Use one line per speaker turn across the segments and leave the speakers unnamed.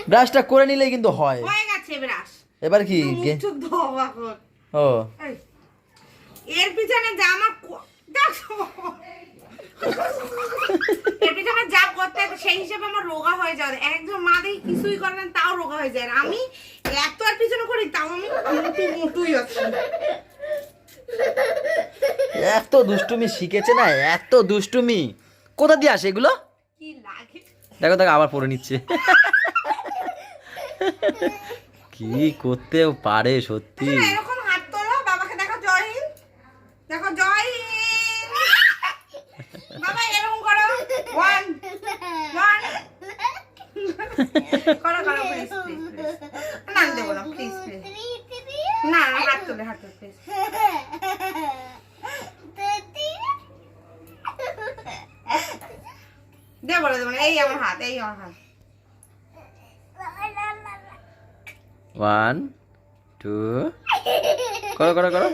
ব্রাশটা করে নিলেই কিন্তু হয়।
হয়ে গেছে ব্রাশ।
এবার কি
মুখ ধোয়া কর।
ও
এর পিছনে জামা দেখো, এর পিছনে যা করতে হয় সেই হিসেবে আমার রোগা হয়ে যাবে। একজন মা দেখি কিছুই করেন তাও রোগা হয়ে যায়, আর আমি এত আর পিছনে করি তাও আমি মোটুই আছি।
এত দুষ্টুমি শিখেছে না, এত দুষ্টুমি কোথা দিয়ে আসে এগুলো?
কি লাগে
দেখো দেখো আবার পরে নিচ্ছে। কি করতেও পারে সত্যি।
এরকম হাত তোলো, বাবাকে দেখো জয় হিন্দ, দেখো জয় হিন্দ। বাবা এরকম করো, 1 1 করো করো প্লিজ প্লিজ প্লিজ। না দেবো না প্লিজ প্লিজ, না হাত তোলে প্লিজ। দেবো না দেবো না, এই আমার হাত, এই আমার হাত।
1 2 করো করো করো।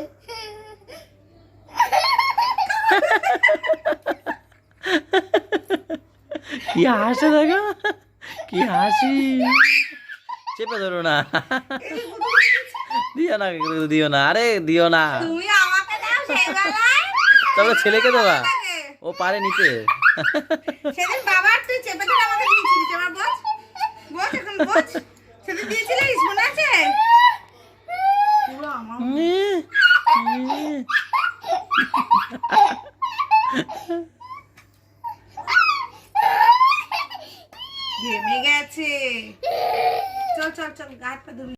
কি হাসে দেখো, কি হাসি। চেপে ধরো না, দিও না, দিও না, আরে দিও না।
তুমি আমাকে দাও সেই বেলায়,
তবে ছেলেকে দেওয়া, ও পারে নিতে।
সেদিন বাবা তুই চেপে ধরে আমাকে দিয়েছিলিস, এবার বোঝ বোঝ এখন বোঝ। সেদিন দিয়েছিলিস মনে আছে? পুরো আমার